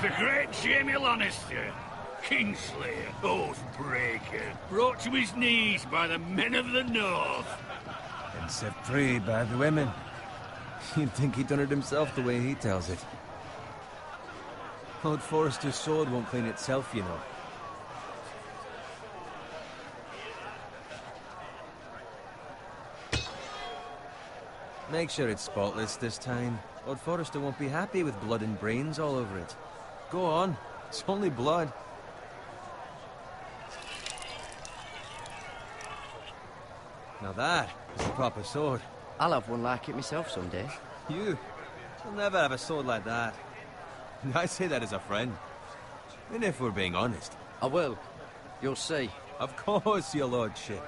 The great Jamie Lannister, Kingslayer, Oathbreaker, brought to his knees by the men of the North. And set free by the women. You'd think he'd done it himself the way he tells it. Old Forrester's sword won't clean itself, you know. Make sure it's spotless this time. Lord Forrester won't be happy with blood and brains all over it. Go on. It's only blood. Now that is a proper sword. I'll have one like it myself someday. You'll never have a sword like that. I say that as a friend. And if we're being honest. I will. You'll see. Of course, your lordship.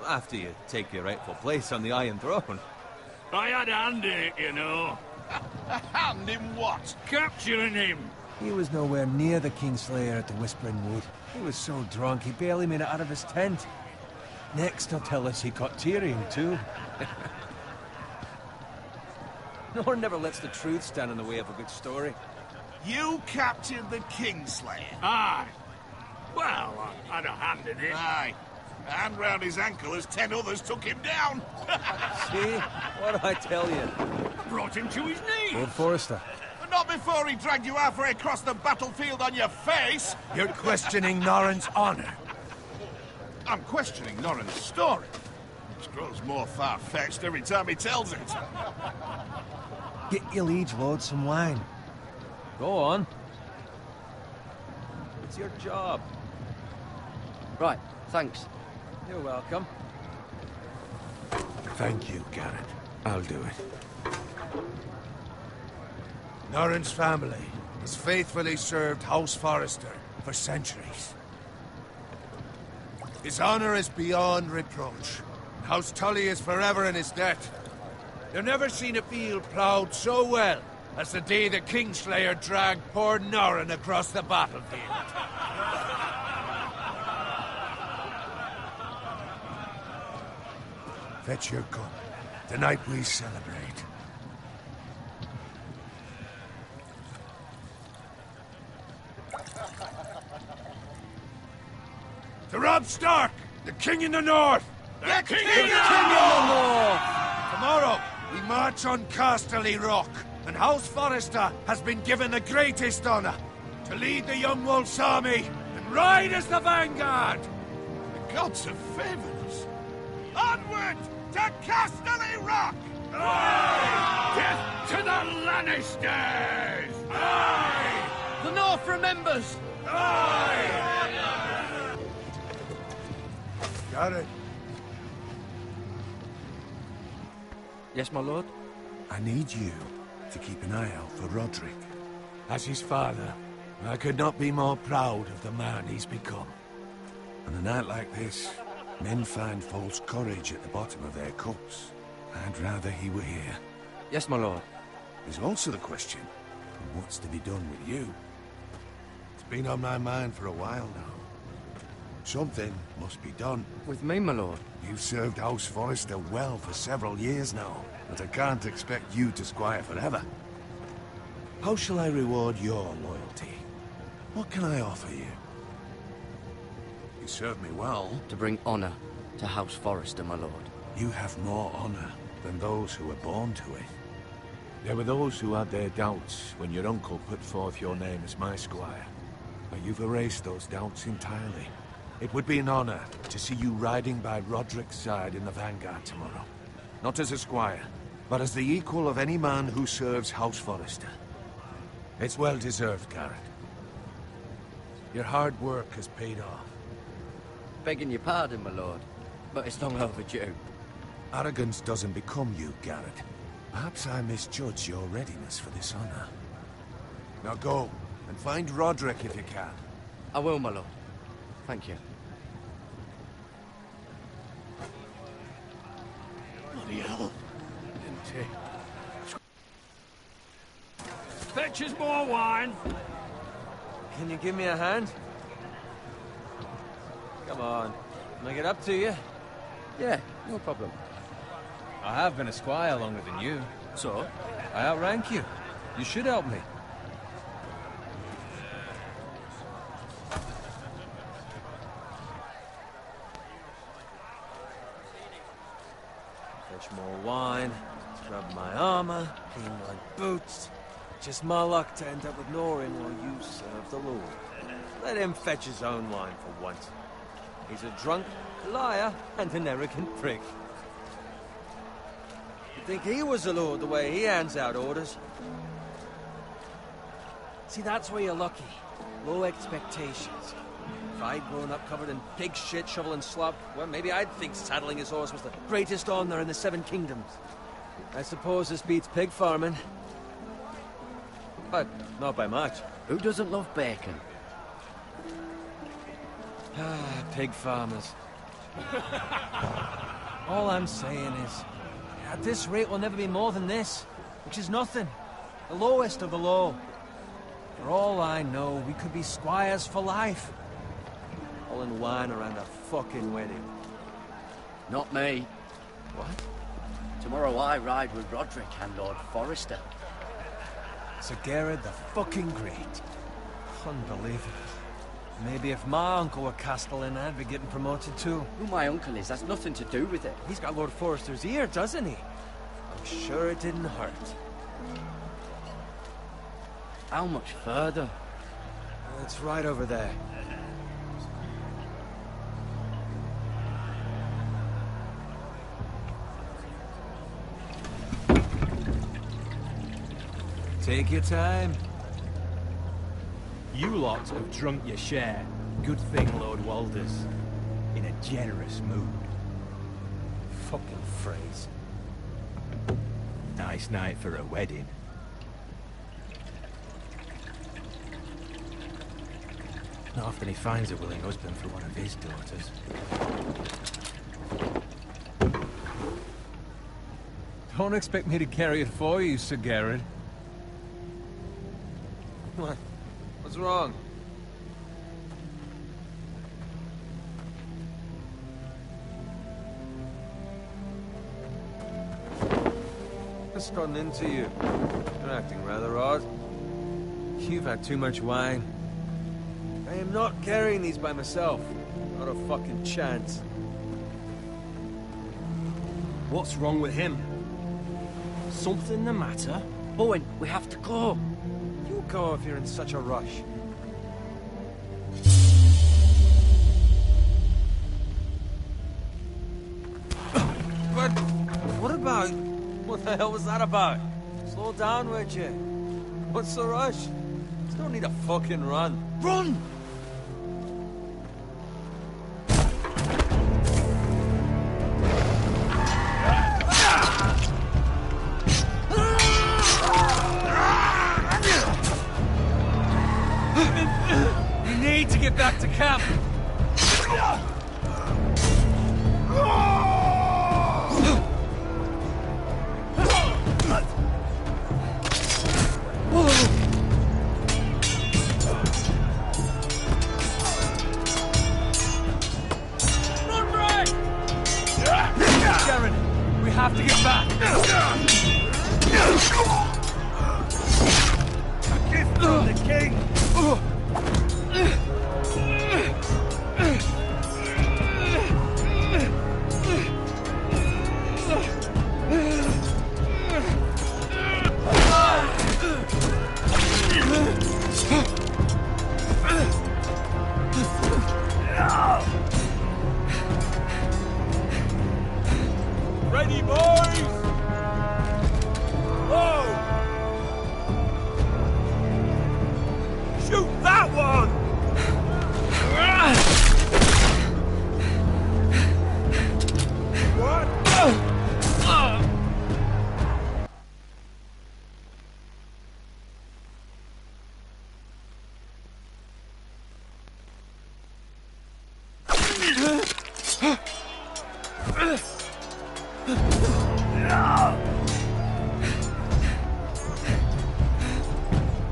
After you take your rightful place on the Iron Throne. I had a hand in it, you know. A hand in what? Capturing him. He was nowhere near the Kingslayer at the Whispering Wood. He was so drunk he barely made it out of his tent. Next he'll tell us he caught Tyrion too. No one never lets the truth stand in the way of a good story. You captured the Kingslayer? Aye. Well, I had a hand in it. Aye. A hand round his ankle as 10 others took him down. See? What did I tell you? I brought him to his knees. Lord Forrester. But not before he dragged you halfway across the battlefield on your face. You're questioning Norrin's honor. I'm questioning Norrin's story. It grows more far-fetched every time he tells it. Get your liege lord some wine. Go on. It's your job. Right, thanks. You're welcome. Thank you, Garrett. I'll do it. Norrin's family has faithfully served House Forrester for centuries. His honor is beyond reproach. House Tully is forever in his debt. You've never seen a field ploughed so well as the day the Kingslayer dragged poor Norrin across the battlefield. Fetch your gun. Tonight we celebrate. To Robb Stark, the King in the North! The King in the North! Tomorrow, we march on Casterly Rock, and House Forrester has been given the greatest honor to lead the Young Wolf's army and ride as the vanguard! The gods have favored us. Onward to Casterly Rock! Aye! Death to the Lannisters! Aye! The North remembers! Aye! Got it. Yes, my lord? I need you to keep an eye out for Roderick. As his father, I could not be more proud of the man he's become. On a night like this, men find false courage at the bottom of their cups. I'd rather he were here. Yes, my lord. There's also the question of what's to be done with you. It's been on my mind for a while now. Something must be done. With me, my lord? You've served House Forrester well for several years now, but I can't expect you to squire forever. How shall I reward your loyalty? What can I offer you? You served me well. To bring honor to House Forrester, my lord. You have more honor than those who were born to it. There were those who had their doubts when your uncle put forth your name as my squire. But you've erased those doubts entirely. It would be an honor to see you riding by Roderick's side in the vanguard tomorrow. Not as a squire, but as the equal of any man who serves House Forrester. It's well deserved, Garrett. Your hard work has paid off. Begging your pardon, my lord, but it's long overdue. Arrogance doesn't become you, Garrett. Perhaps I misjudge your readiness for this honor. Now go, and find Roderick if you can. I will, my lord. Thank you. Bloody hell. Fetch us more wine. Can you give me a hand? Come on. Can I get up to you? Yeah, no problem. I have been a squire longer than you. So? I outrank you. You should help me. Fetch more wine, scrub my armor, clean my boots. Just my luck to end up with Norin while you serve the Lord. Let him fetch his own wine for once. He's a drunk, liar, and an arrogant prick. You think he was a lord the way he hands out orders? See, that's where you're lucky. Low expectations. If I'd grown up covered in pig shit, shoveling slop, well, maybe I'd think saddling his horse was the greatest honor in the Seven Kingdoms. I suppose this beats pig farming. But not by much. Who doesn't love bacon? Ah, pig farmers. All I'm saying is, at this rate we'll never be more than this, which is nothing. The lowest of the low. For all I know, we could be squires for life. All in wine around a fucking wedding. Not me. What? Tomorrow I ride with Roderick and Lord Forrester. Sir Gerard the fucking Great. Unbelievable. Maybe if my uncle were Castellan, I'd be getting promoted too. Who my uncle is, that's nothing to do with it. He's got Lord Forrester's ear, doesn't he? I'm sure it didn't hurt. How much further? It's right over there. Take your time. You lot have drunk your share. Good thing Lord Walder's in a generous mood. Fucking phrase. Nice night for a wedding. Not often he finds a willing husband for one of his daughters. Don't expect me to carry it for you, Sir Gerard. What? What's wrong? What's gotten into you? You're acting rather odd. You've had too much wine. I am not carrying these by myself. Not a fucking chance. What's wrong with him? Something the matter? Owen, we have to go. You go if you're in such a rush. But what about... What the hell was that about? Slow down, would you? What's the rush? There's no need to fucking run. Run! You need to get back to camp. We have to get back. A gift from the king. Ready, boys! Whoa! Shoot that one! What?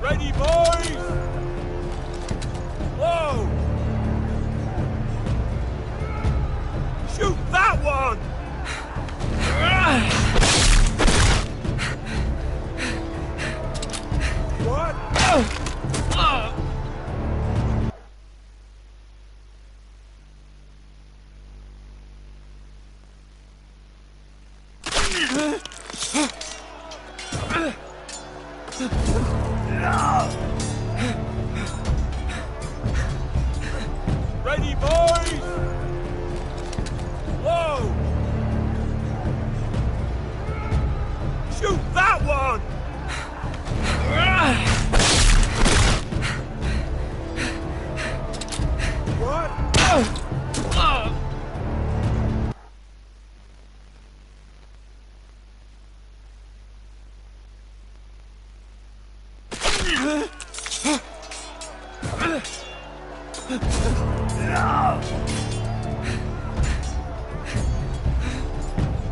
Ready, boys! Whoa! Shoot that one! What? Ready, boys! Whoa! Shoot that one! What?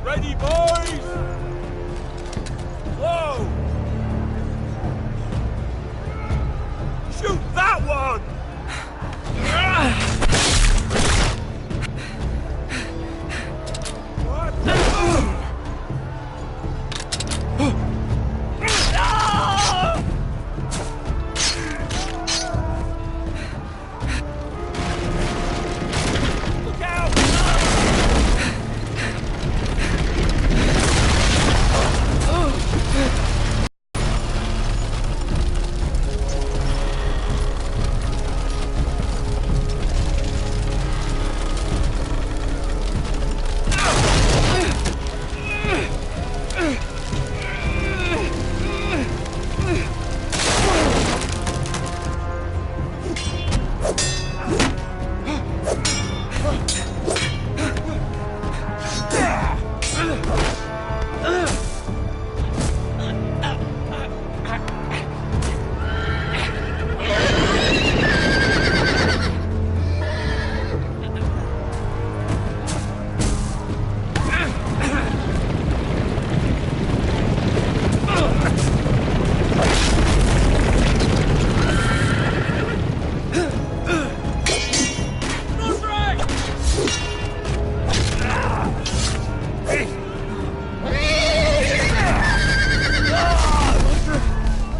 Ready, boys? Whoa! Shoot that one! What? Look out!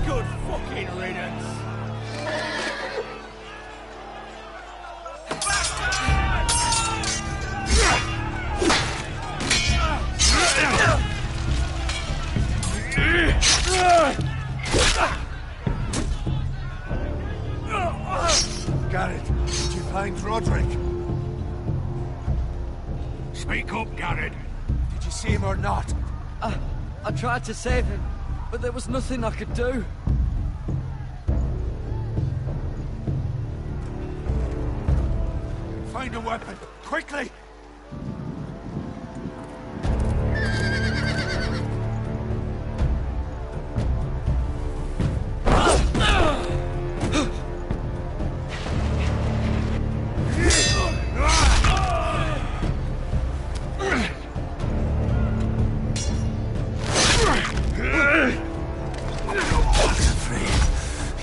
Good fucking riddance. Garrett, did you find Roderick? Speak up, Garrett. Did you see him or not? I tried to save him, but there was nothing I could do. Find a weapon, quickly!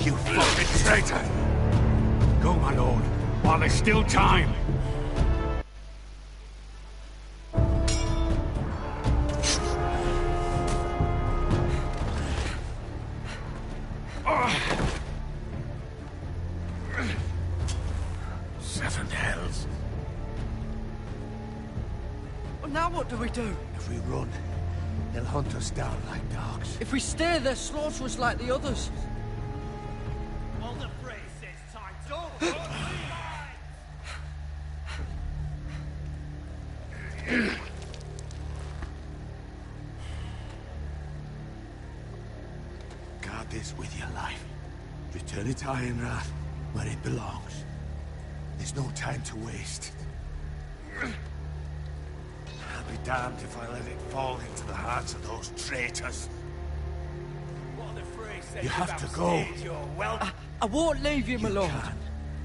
You fucking traitor! Go, my lord, while there's still time. Seven hells. Well, now what do we do? If we run, they'll hunt us down like dogs. If we stay, they'll slaughter us like the others. All the phrase says time. Don't Guard this with your life. Return it to Ironrath, where it belongs. There's no time to waste. I'll be damned if I let it fall into the hands of those traitors. what the phrase says. You have to go. You're welcome. I won't leave you, my You lord. can,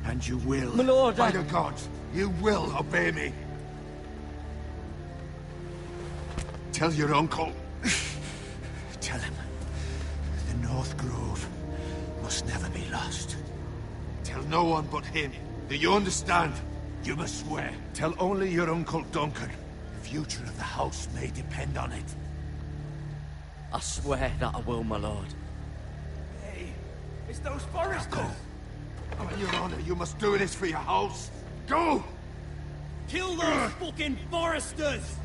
and you will. My lord, By I- the gods, you will obey me. Tell your uncle. Tell him the North Grove must no one but him. Do you understand? You must swear. Tell only your Uncle Duncan. The future of the house may depend on it. I swear that I will, my lord. Hey, it's those foresters! Go. On your honor, you must do this for your house. Go! Kill those fucking foresters!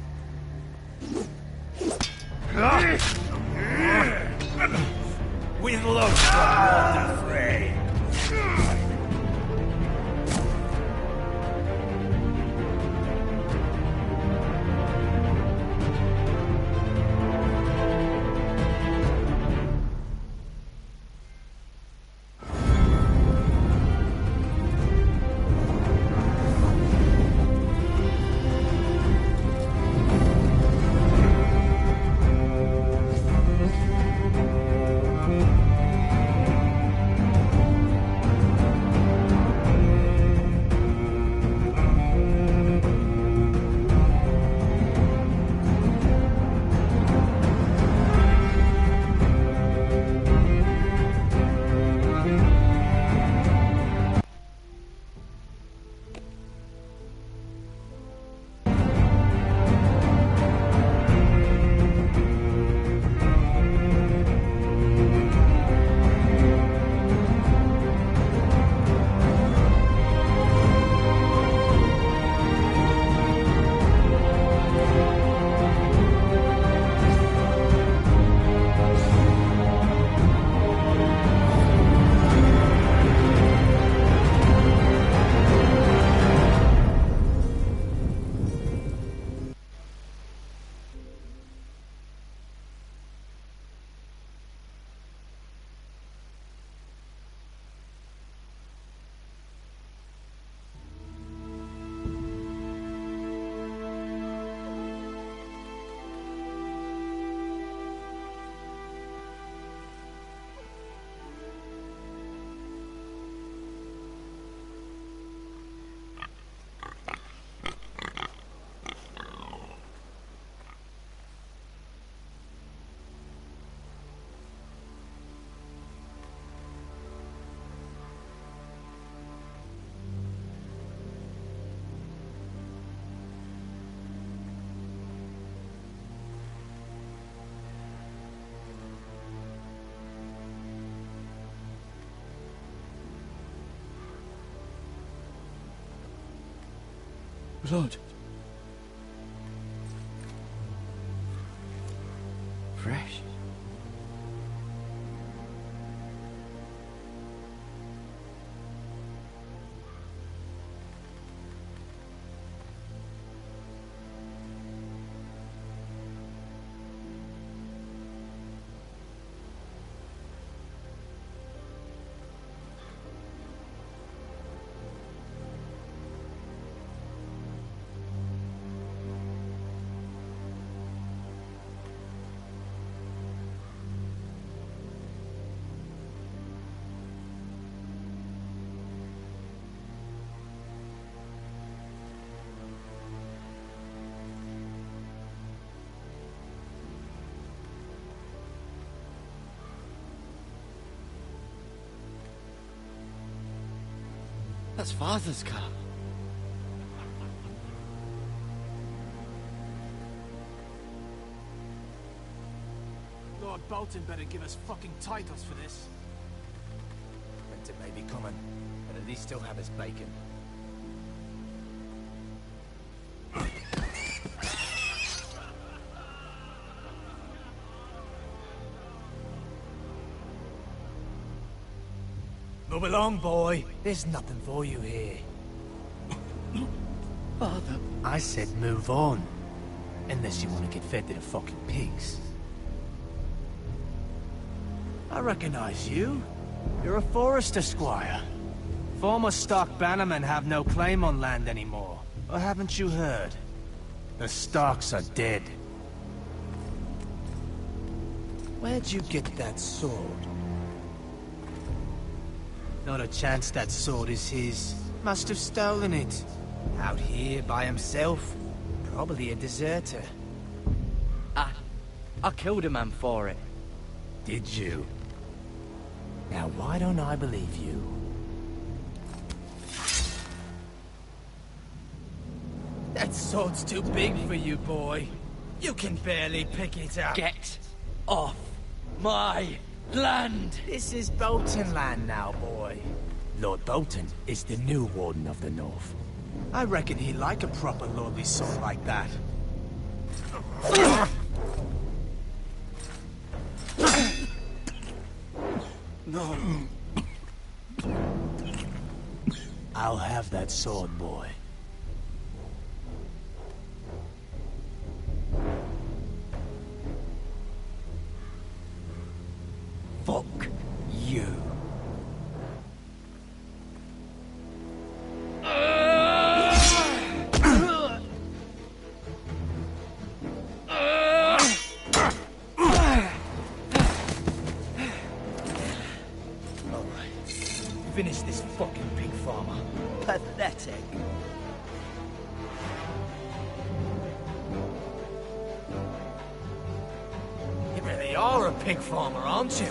With love from Lord Frey. Blood. Fresh. That's Father's car. Lord Bolton better give us fucking titles for this. Winter may be coming, but at least still have his bacon. Move along, boy. There's nothing for you here. Father. I said move on. Unless you want to get fed to the fucking pigs. I recognize you. You're a forester squire. Former stock bannermen have no claim on land anymore. Or haven't you heard? The Starks are dead. Where'd you get that sword? Not a chance that sword is his. Must have stolen it. Out here by himself. Probably a deserter. I killed a man for it. Did you? Now why don't I believe you? That sword's too big for you, boy. You can barely pick it up. Get off my land! This is Bolton land now, boy. Lord Bolton is the new Warden of the North. I reckon he'd like a proper lordly sword like that. No. I'll have that sword, boy. Fuck you. Finish this fucking pig farmer. Pathetic. You really are a pig farmer, aren't you?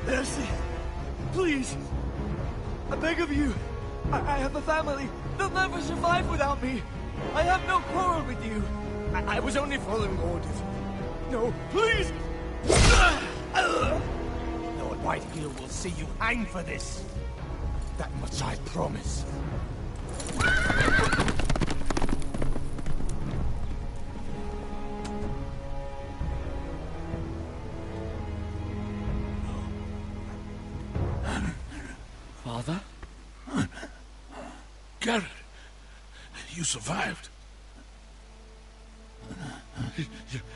Mercy. Please. I beg of you. I have a family. They'll never survive without me. I have no quarrel with you. I was only following orders. No, please. Lord Whitehill will see you hang for this. That much I promise. Father? Garrett, you survived.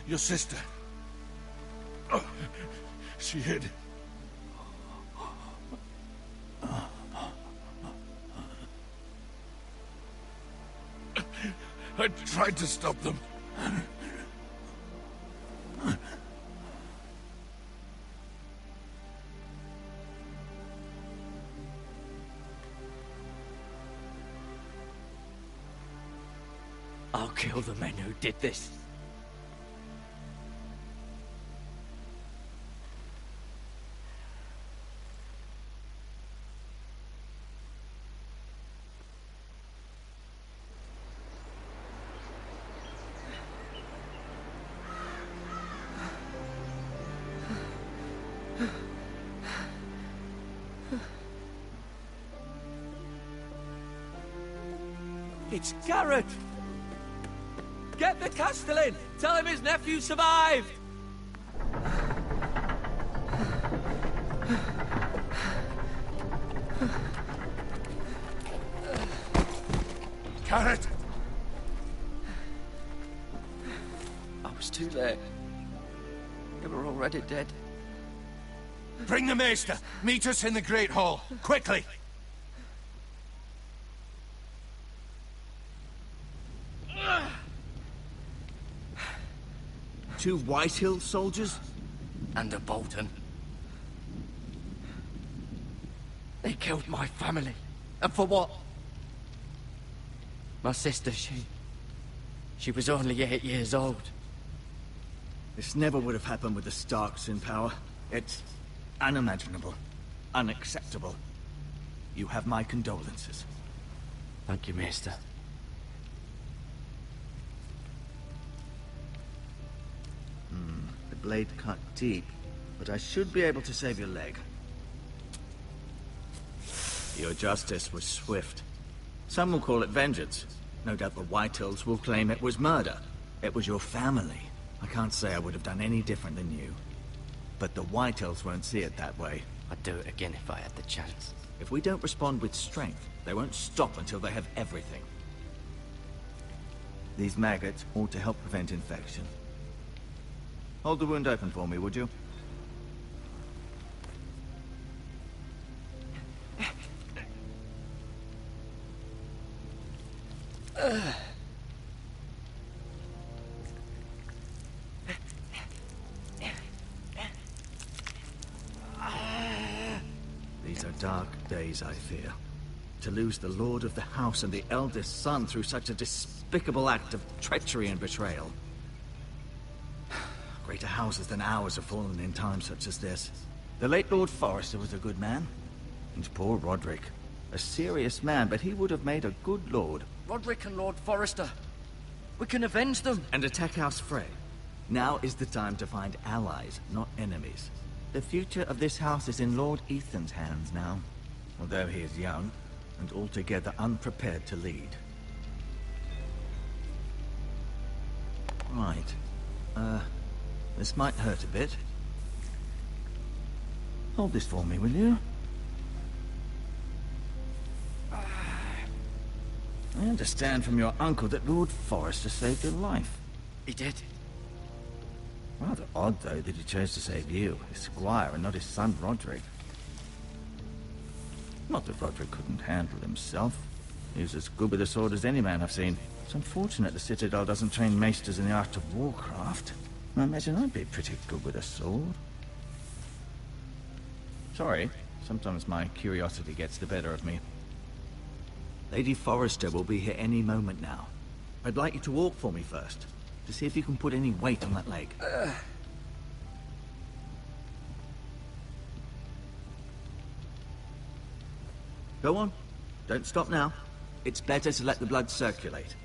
Your sister. Oh, she hid. I tried to stop them. I'll kill the men who did this. It's Garrett! Get the Castellan! Tell him his nephew survived! Garrett! I was too late. They were already dead. Bring the Maester! Meet us in the Great Hall! Quickly! Two Whitehill soldiers? And a Bolton. They killed my family. And for what? My sister, she was only 8 years old. This never would have happened with the Starks in power. It's unimaginable. Unacceptable. You have my condolences. Thank you, Maester. The blade cut deep, but I should be able to save your leg. Your justice was swift. Some will call it vengeance. No doubt the Whitehills will claim it was murder. It was your family. I can't say I would have done any different than you. But the Whitehills won't see it that way. I'd do it again if I had the chance. If we don't respond with strength, they won't stop until they have everything. These maggots ought to help prevent infection. Hold the wound open for me, would you? These are dark days, I fear. To lose the lord of the house and the eldest son through such a despicable act of treachery and betrayal. Greater houses than ours have fallen in times such as this. The late Lord Forrester was a good man. And poor Roderick. A serious man, but he would have made a good lord. Roderick and Lord Forrester. We can avenge them. And attack House Frey. Now is the time to find allies, not enemies. The future of this house is in Lord Ethan's hands now. Although he is young, and altogether unprepared to lead. Right. This might hurt a bit. Hold this for me, will you? I understand from your uncle that Lord Forrester saved your life. He did. Rather odd, though, that he chose to save you, his squire, and not his son Roderick. Not that Roderick couldn't handle himself. He was as good with a sword as any man I've seen. It's unfortunate the Citadel doesn't train maesters in the art of warcraft. I imagine I'd be pretty good with a sword. Sorry, sometimes my curiosity gets the better of me. Lady Forrester will be here any moment now. I'd like you to walk for me first, to see if you can put any weight on that leg. Go on. Don't stop now. It's better to let the blood circulate.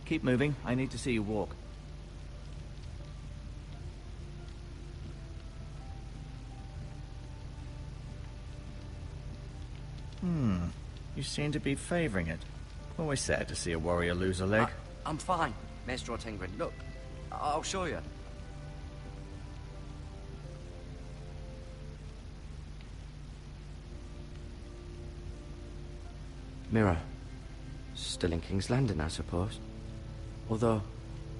Keep moving. I need to see you walk. You seem to be favoring it. Always sad to see a warrior lose a leg. I'm fine, Maester Ortengrin. Look, I'll show you. Mira. Still in King's Landing, I suppose. Although,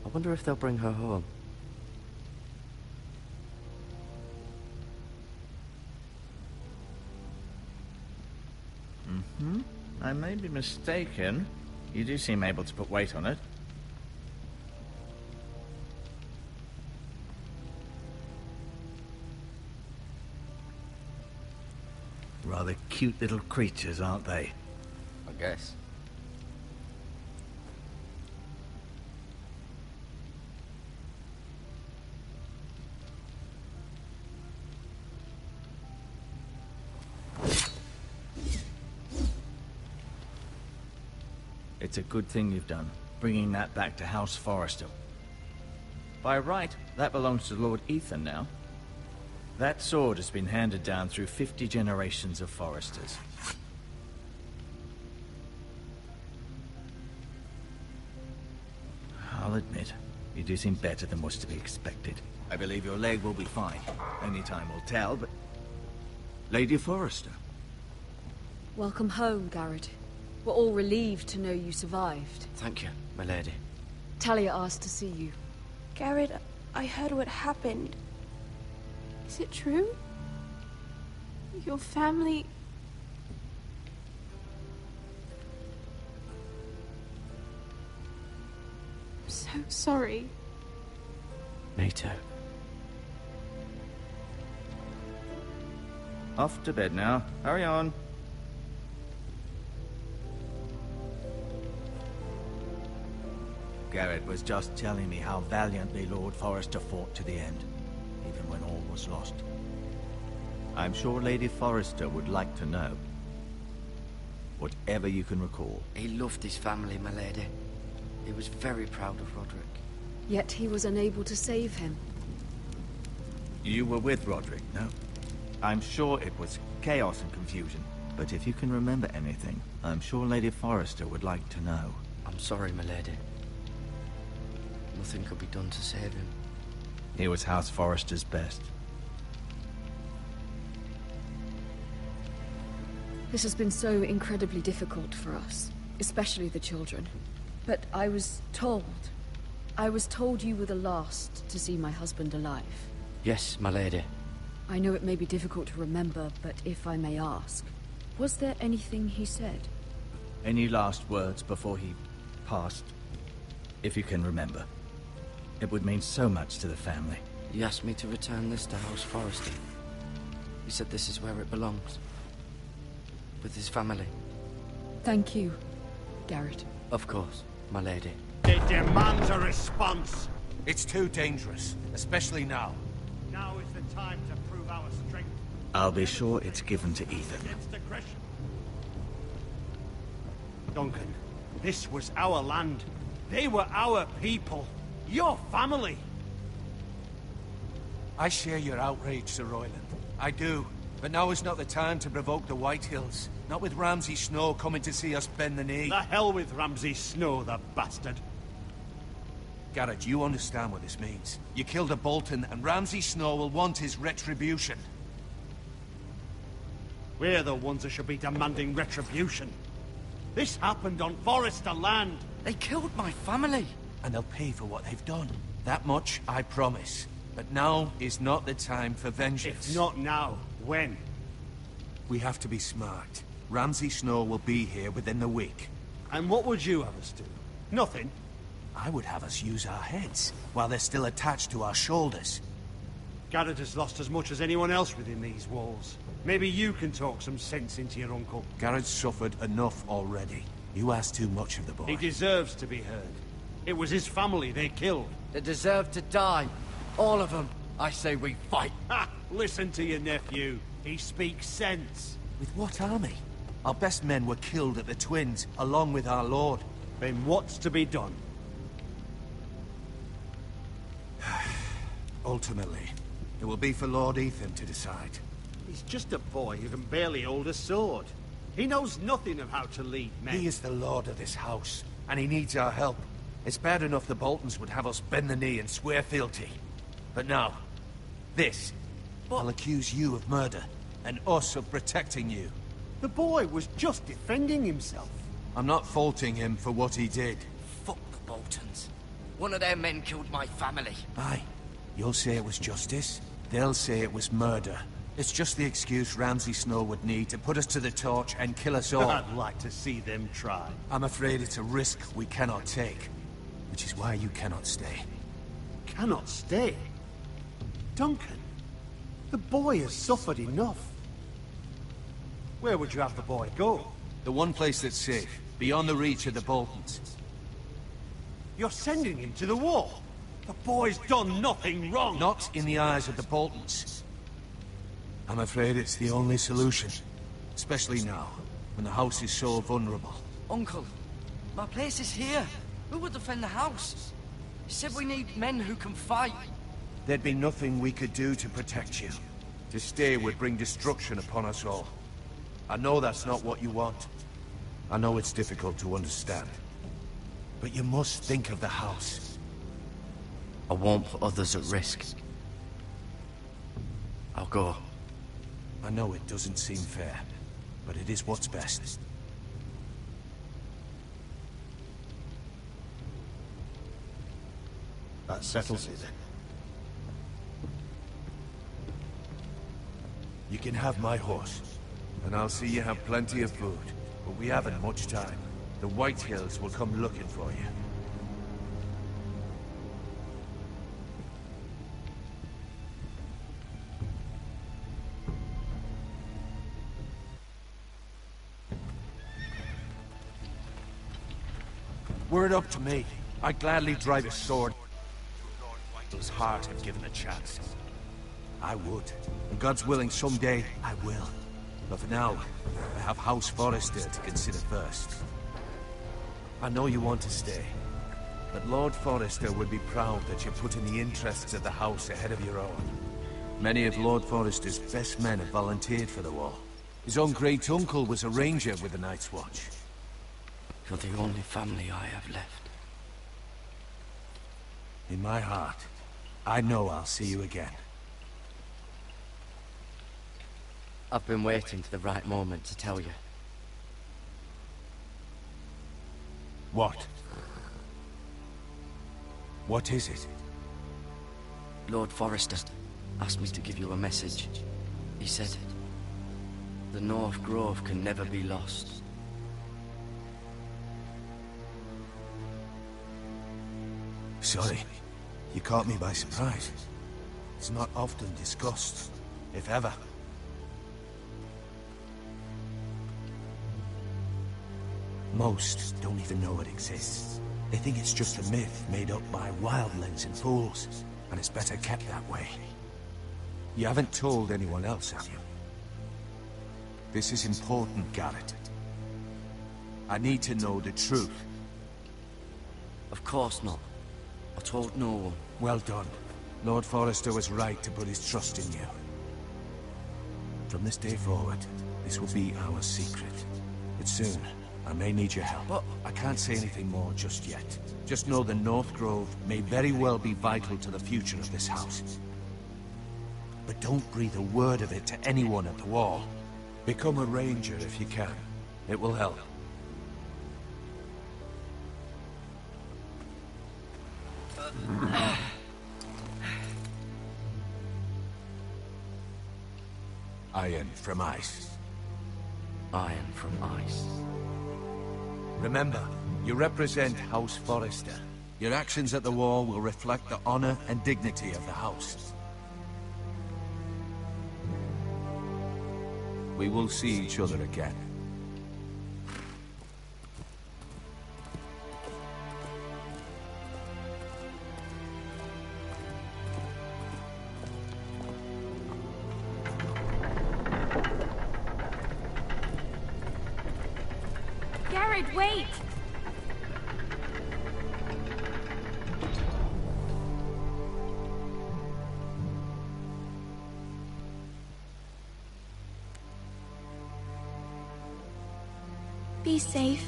I wonder if they'll bring her home. I may be mistaken. You do seem able to put weight on it. Rather cute little creatures, aren't they? I guess. It's a good thing you've done, bringing that back to House Forrester. By right, that belongs to Lord Ethan now. That sword has been handed down through 50 generations of Forresters. I'll admit, you do seem better than was to be expected. I believe your leg will be fine. Only time will tell, but... Lady Forrester. Welcome home, Garrett. We're all relieved to know you survived. Thank you, my lady. Talia asked to see you. Garrett, I heard what happened. Is it true? Your family... I'm so sorry. Me too. Off to bed now. Hurry on. Garrett was just telling me how valiantly Lord Forrester fought to the end, even when all was lost. I'm sure Lady Forrester would like to know. Whatever you can recall. He loved his family, my lady. He was very proud of Roderick. Yet he was unable to save him. You were with Roderick, no? I'm sure it was chaos and confusion. But if you can remember anything, I'm sure Lady Forrester would like to know. I'm sorry, my lady. Nothing could be done to save him. He was House Forrester's best. This has been so incredibly difficult for us, especially the children. But I was told you were the last to see my husband alive. Yes, my lady. I know it may be difficult to remember, but if I may ask, was there anything he said? Any last words before he passed? If you can remember. It would mean so much to the family. He asked me to return this to House Forrester. He said this is where it belongs. With his family. Thank you, Garrett. Of course, my lady. It demands a response. It's too dangerous, especially now. Now is the time to prove our strength. I'll be sure it's given to Ethan. Against aggression. Duncan, this was our land. They were our people. Your family. I share your outrage, Sir Royland. I do. But now is not the time to provoke the Whitehills. Not with Ramsay Snow coming to see us bend the knee. The hell with Ramsay Snow, the bastard. Garrett, you understand what this means. You killed a Bolton, and Ramsay Snow will want his retribution. We're the ones that should be demanding retribution. This happened on Forrester land. They killed my family. And they'll pay for what they've done. That much, I promise. But now is not the time for vengeance. If not now, when? We have to be smart. Ramsay Snow will be here within the week. And what would you have us do? Nothing? I would have us use our heads, while they're still attached to our shoulders. Garrett has lost as much as anyone else within these walls. Maybe you can talk some sense into your uncle. Garrett's suffered enough already. You ask too much of the boy. He deserves to be heard. It was his family they killed. They deserve to die. All of them. I say we fight. Ha! Listen to your nephew. He speaks sense. With what army? Our best men were killed at the Twins, along with our lord. Then what's to be done? Ultimately, it will be for Lord Ethan to decide. He's just a boy who can barely hold a sword. He knows nothing of how to lead men. He is the lord of this house, and he needs our help. It's bad enough the Boltons would have us bend the knee and swear fealty. But now, this. I'll accuse you of murder, and us of protecting you. The boy was just defending himself. I'm not faulting him for what he did. Fuck the Boltons. One of their men killed my family. Aye. You'll say it was justice. They'll say it was murder. It's just the excuse Ramsay Snow would need to put us to the torch and kill us all. I'd like to see them try. I'm afraid it's a risk we cannot take. Which is why you cannot stay. Cannot stay? Duncan, the boy has suffered enough. Where would you have the boy go? The one place that's safe, beyond the reach of the Boltons. You're sending him to the war. The boy's done nothing wrong. Not in the eyes of the Boltons. I'm afraid it's the only solution. Especially now, when the house is so vulnerable. Uncle, my place is here. Who will defend the house? You said we need men who can fight. There'd be nothing we could do to protect you. To stay would bring destruction upon us all. I know that's not what you want. I know it's difficult to understand. But you must think of the house. I won't put others at risk. I'll go. I know it doesn't seem fair, but it is what's best. That settles it. You can have my horse, and I'll see you have plenty of food. But we haven't much time. The Whitehills will come looking for you. Word up to me. I'd gladly drive a sword whose heart if given a chance. I would. And God's willing, someday I will. But for now, I have House Forrester to consider first. I know you want to stay, but Lord Forrester would be proud that you're putting the interests of the house ahead of your own. Many of Lord Forrester's best men have volunteered for the war. His own great-uncle was a ranger with the Night's Watch. You're the only family I have left. In my heart, I know I'll see you again. I've been waiting for the right moment to tell you. What? What is it? Lord Forrester asked me to give you a message. He said, the North Grove can never be lost. Sorry, you caught me by surprise. It's not often discussed, if ever. Most don't even know it exists. They think it's just a myth made up by wildlings and fools, and it's better kept that way. You haven't told anyone else, have you? This is important, Garrett. I need to know the truth. Of course not. I told no one. Well done. Lord Forrester was right to put his trust in you. From this day forward, this will be our secret. But soon, I may need your help. But I can't say anything more just yet. Just know the North Grove may very well be vital to the future of this house. But don't breathe a word of it to anyone at the wall. Become a ranger if you can. It will help. Iron from ice. Iron from ice. Remember, you represent House Forrester. Your actions at the wall will reflect the honor and dignity of the house. We will see each other again. Garrett, wait! Be safe.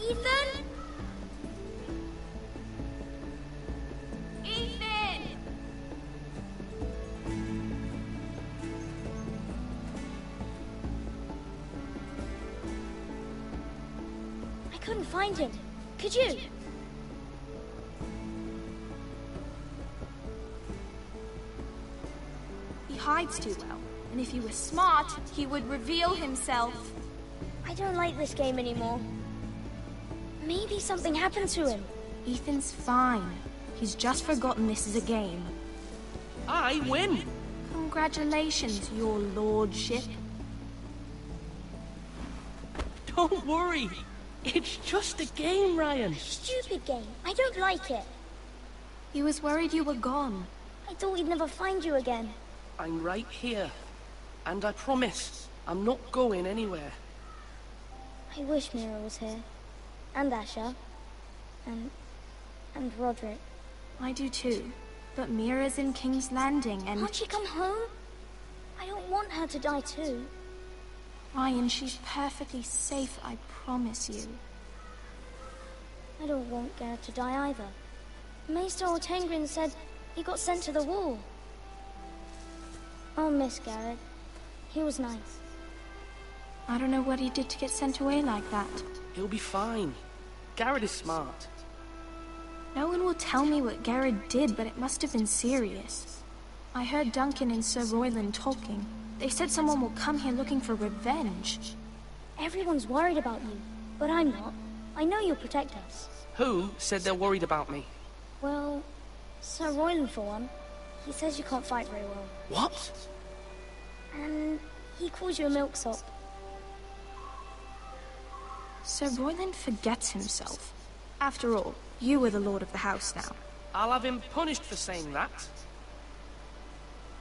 Ethan? Ethan! I couldn't find him. Could you? He hides too well. And if he was smart, he would reveal himself. I don't like this game anymore. Maybe something happened to him. Ethan's fine. He's just forgotten this is a game. I win! Congratulations, your lordship. Don't worry. It's just a game, Ryan. Stupid game. I don't like it. He was worried you were gone. I thought we'd never find you again. I'm right here. And I promise, I'm not going anywhere. I wish Mira was here. And Asher. And Roderick. I do too. But Mira's in King's Landing and... Can't she come home? I don't want her to die too. Ryan, she's perfectly safe, I promise you. I don't want Garrett to die either. Maester Ortengrin said he got sent to the wall. I'll miss Garrett. He was nice. I don't know what he did to get sent away like that. He'll be fine. Garrett is smart. No one will tell me what Garrett did, but it must have been serious. I heard Duncan and Sir Royland talking. They said someone will come here looking for revenge. Everyone's worried about you, but I'm not. I know you'll protect us. Who said they're worried about me? Well, Sir Royland for one. He says you can't fight very well. What? And he calls you a milksop. Sir Royland forgets himself. After all, you are the lord of the house now. I'll have him punished for saying that.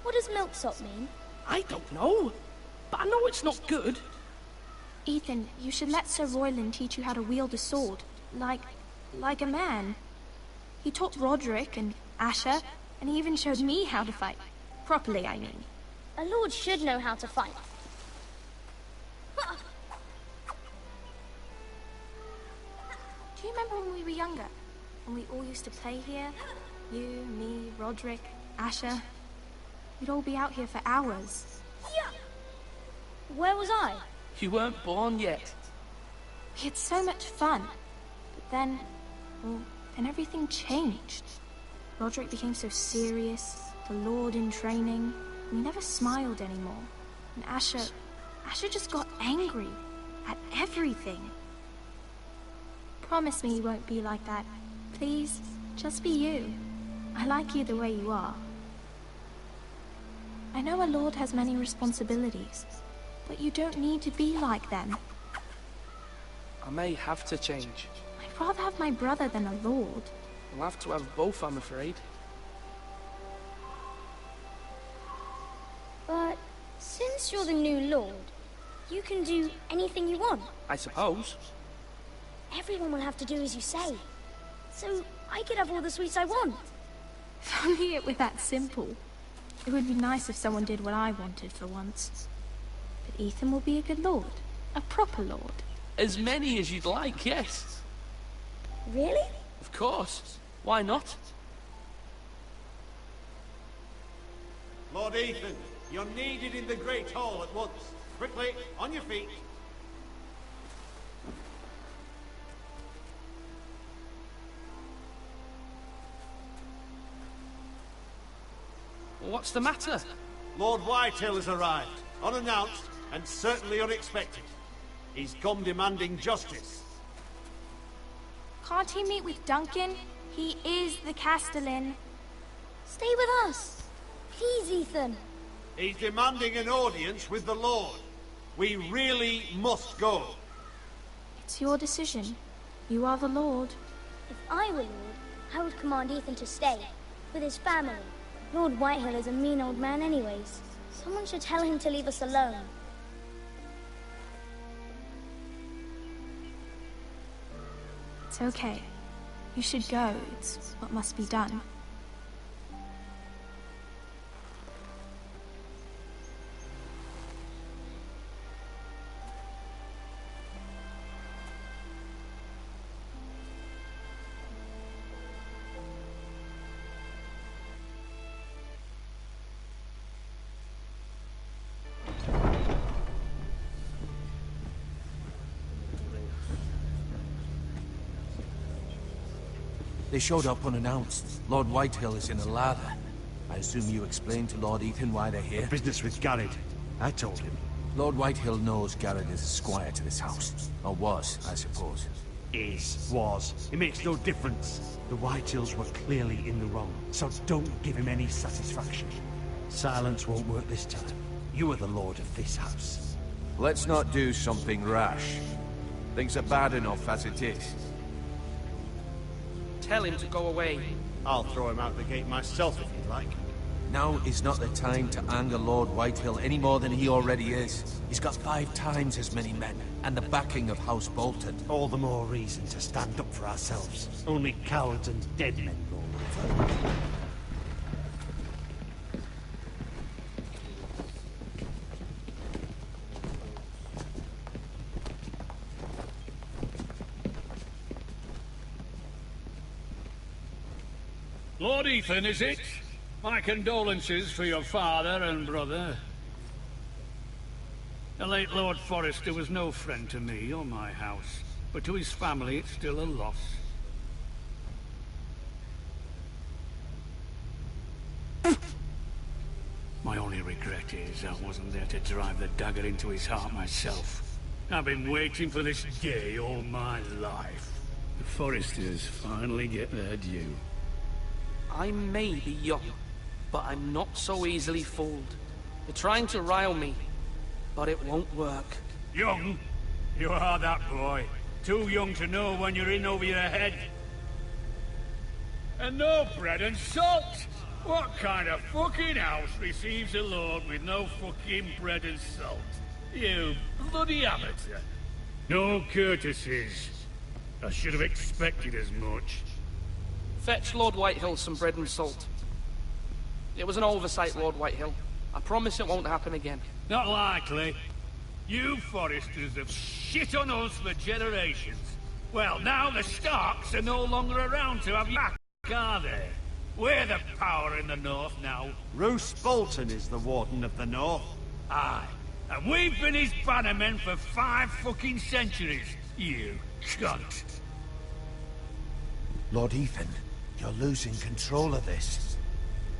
What does milksop mean? I don't know, but I know it's not good. Ethan, you should let Sir Royland teach you how to wield a sword. Like a man. He taught Roderick and Asher, and he even showed me how to fight. Properly, I mean. A lord should know how to fight. Do you remember when we were younger? When we all used to play here? You, me, Roderick, Asher. We'd all be out here for hours. Yeah. Where was I? You weren't born yet. We had so much fun. But then, well, then everything changed. Roderick became so serious, the lord in training, and he never smiled anymore. And Asher just got angry at everything. Promise me you won't be like that. Please, just be you. I like you the way you are. I know a lord has many responsibilities, but you don't need to be like them. I may have to change. I'd rather have my brother than a lord. I'll have to have both, I'm afraid. But since you're the new lord, you can do anything you want. I suppose. Everyone will have to do as you say. So I could have all the sweets I want. If only it were that simple. It would be nice if someone did what I wanted for once. But Ethan will be a good lord. A proper lord. As many as you'd like, yes. Really? Of course. Why not? Lord Ethan, you're needed in the Great Hall at once. Quickly, on your feet. What's the matter? Lord Whitehill has arrived, unannounced and certainly unexpected. He's come demanding justice. Can't he meet with Duncan? He is the Castellan. Stay with us. Please, Ethan. He's demanding an audience with the Lord. We really must go. It's your decision. You are the lord. If I were lord, I would command Ethan to stay, with his family. Lord Whitehill is a mean old man anyways. Someone should tell him to leave us alone. It's okay. You should go. It's what must be done. They showed up unannounced. Lord Whitehill is in a lather. I assume you explained to Lord Ethan why they're here? Business with Garrett. I told him. Lord Whitehill knows Garrett is a squire to this house. Or was, I suppose. Was. It makes no difference. The Whitehills were clearly in the wrong, so don't give him any satisfaction. Silence won't work this time. You are the lord of this house. Let's not do something rash. Things are bad enough as it is. Tell him to go away. I'll throw him out the gate myself if you'd like. Now is not the time to anger Lord Whitehill any more than he already is. He's got 5 times as many men, and the backing of House Bolton. All the more reason to stand up for ourselves. Only cowards and dead men roll over. Lord Ethan, is it? My condolences for your father and brother. The late Lord Forrester was no friend to me or my house, but to his family it's still a loss. fact is, I wasn't there to drive the dagger into his heart myself. I've been waiting for this day all my life. The Foresters finally get their due. I may be young, but I'm not so easily fooled. You're trying to rile me, but it won't work. Young? You are that boy. Too young to know when you're in over your head. And no bread and salt! What kind of fucking house receives a lord with no fucking bread and salt? You bloody amateur. No courtesies. I should have expected as much. Fetch Lord Whitehill some bread and salt. It was an oversight, Lord Whitehill. I promise it won't happen again. Not likely. You Foresters have shit on us for generations. Well, now the Starks are no longer around to have you back, are they? We're the power in the north now. Roose Bolton is the Warden of the North. Aye. And we've been his bannermen for 5 fucking centuries, you cunt. Lord Ethan, you're losing control of this.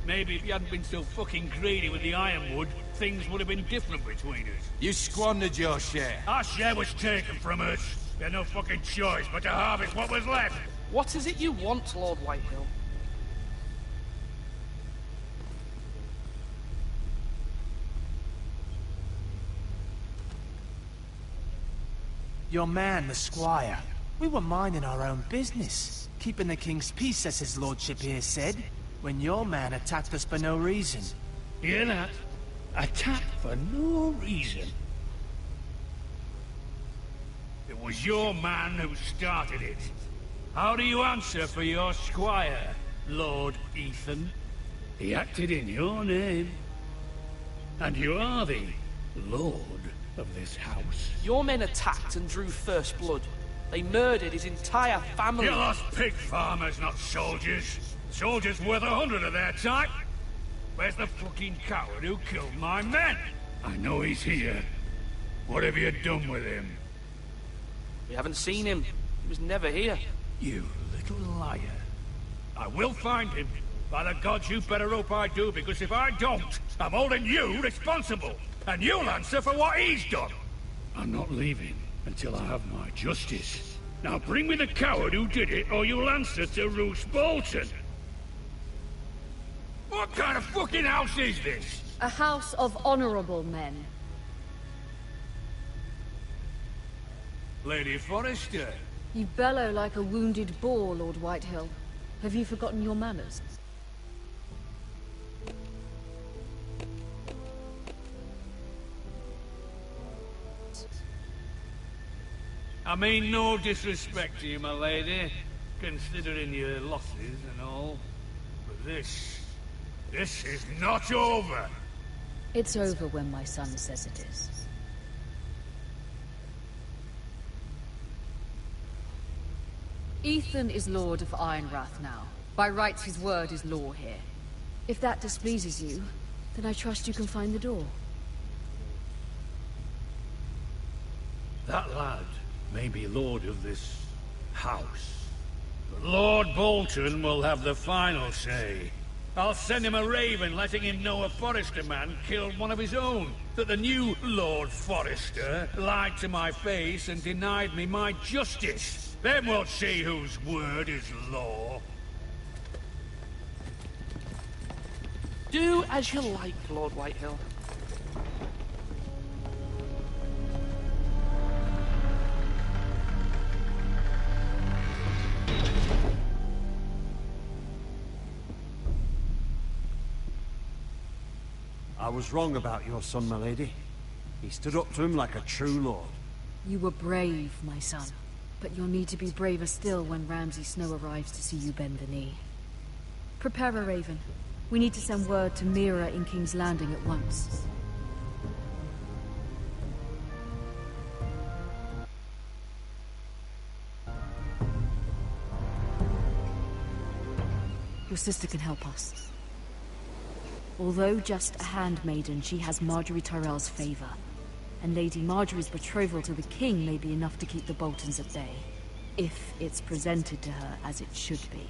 Maybe if you hadn't been so fucking greedy with the ironwood, things would have been different between us. You squandered your share. Our share was taken from us. We had no fucking choice but to harvest what was left. What is it you want, Lord Whitehill? Your man, the squire. We were minding our own business, keeping the king's peace, as his lordship here said, when your man attacked us for no reason. Hear that? Attacked for no reason. It was your man who started it. How do you answer for your squire, Lord Ethan? He acted in your name. And you are the lord of this house. Your men attacked and drew first blood. They murdered his entire family. You lost pig farmers, not soldiers. Soldiers worth 100 of their type. Where's the fucking coward who killed my men? I know he's here. What have you done with him? We haven't seen him. He was never here. You little liar. I will find him. By the gods, you better hope I do, because if I don't, I'm holding you responsible. And you'll answer for what he's done. I'm not leaving until I have my justice. Now bring me the coward who did it, or you'll answer to Roose Bolton. What kind of fucking house is this? A house of honorable men. Lady Forrester. You bellow like a wounded boar, Lord Whitehill. Have you forgotten your manners? I mean no disrespect to you, my lady, considering your losses and all. But this is not over. It's over when my son says it is. Ethan is Lord of Ironrath now. By rights, his word is law here. If that displeases you, then I trust you can find the door. That lad may be lord of this house, but Lord Bolton will have the final say. I'll send him a raven letting him know a Forrester man killed one of his own, that the new Lord Forrester lied to my face and denied me my justice. Then we'll see whose word is law. Do as you like, Lord Whitehill. I was wrong about your son, my lady. He stood up to him like a true lord. You were brave, my son. But you'll need to be braver still when Ramsay Snow arrives to see you bend the knee. Prepare a raven. We need to send word to Mira in King's Landing at once. Your sister can help us. Although just a handmaiden, she has Marjorie Tyrell's favor. And Lady Marjorie's betrothal to the king may be enough to keep the Boltons at bay. If it's presented to her as it should be.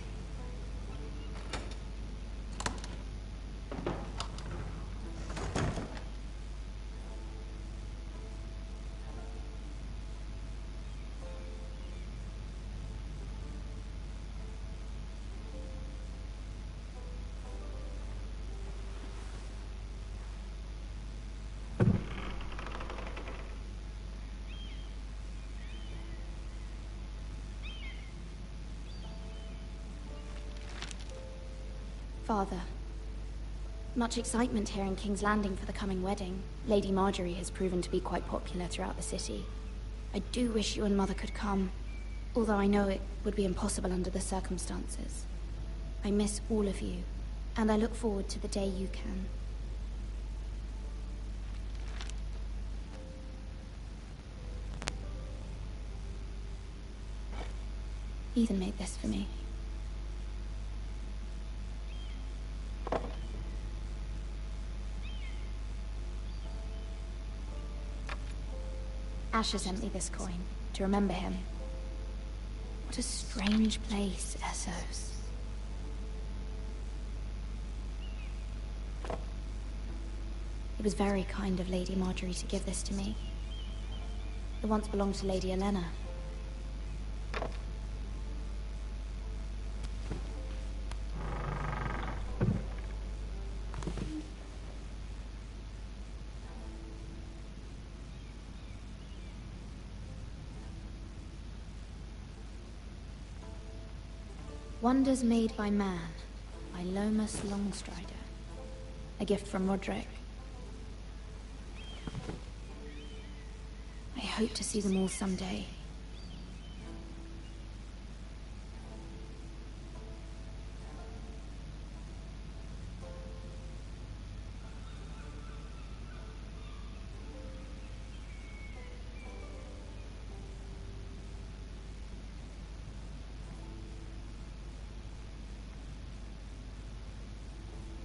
Father. Much excitement here in King's Landing for the coming wedding. Lady Marjorie has proven to be quite popular throughout the city. I do wish you and Mother could come, although I know it would be impossible under the circumstances. I miss all of you, and I look forward to the day you can. Ethan made this for me. Asher sent me this coin to remember him. What a strange place, Essos. It was very kind of Lady Marjorie to give this to me. It once belonged to Lady Elena. Wonders Made by Man, by Lomas Longstrider. A gift from Roderick. I hope to see them all someday.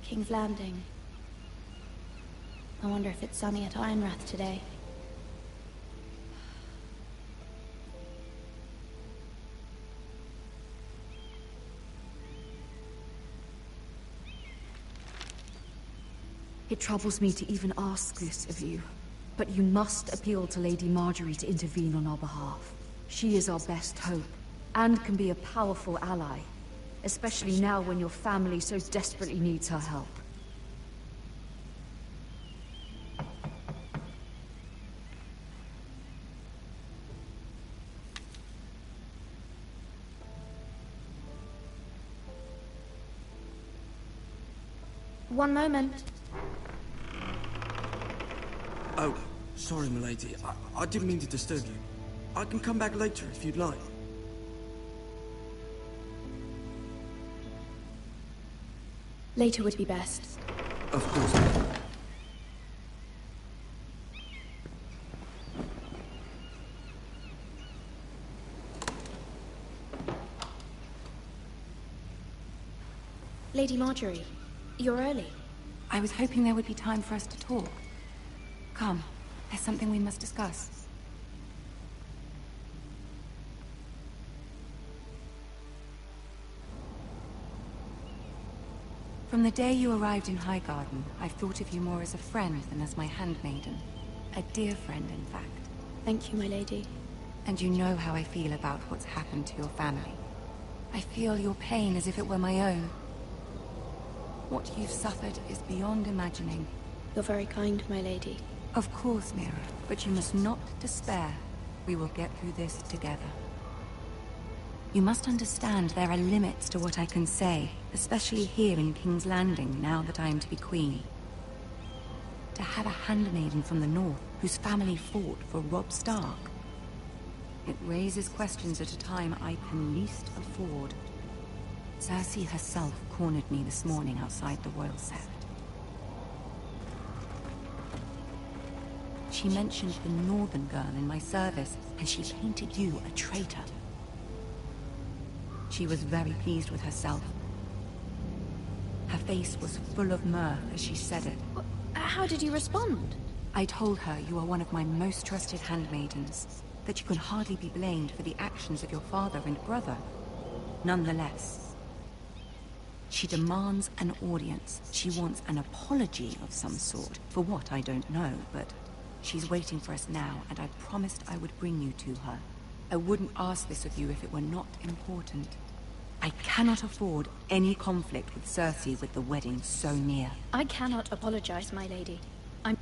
King's Landing. I wonder if it's sunny at Ironrath today. It troubles me to even ask this of you, but you must appeal to Lady Marjorie to intervene on our behalf. She is our best hope, and can be a powerful ally. Especially now when your family so desperately needs her help. One moment. Oh, sorry, milady. I didn't mean to disturb you. I can come back later if you'd like. Later would be best. Of course. Lady Marjorie, you're early. I was hoping there would be time for us to talk. Come, there's something we must discuss. From the day you arrived in Highgarden, I've thought of you more as a friend than as my handmaiden. A dear friend, in fact. Thank you, my lady. And you know how I feel about what's happened to your family. I feel your pain as if it were my own. What you've suffered is beyond imagining. You're very kind, my lady. Of course, Mira, but you must not despair. We will get through this together. You must understand there are limits to what I can say, especially here in King's Landing, now that I am to be queen. To have a handmaiden from the north, whose family fought for Robb Stark. It raises questions at a time I can least afford. Cersei herself cornered me this morning outside the Royal Sept. She mentioned the northern girl in my service, and she painted you a traitor. She was very pleased with herself. Her face was full of mirth as she said it. How did you respond? I told her you are one of my most trusted handmaidens, that you can hardly be blamed for the actions of your father and brother. Nonetheless, she demands an audience. She wants an apology of some sort, for what I don't know, but she's waiting for us now, and I promised I would bring you to her. I wouldn't ask this of you if it were not important. I cannot afford any conflict with Cersei with the wedding so near. I cannot apologize, my lady. I'm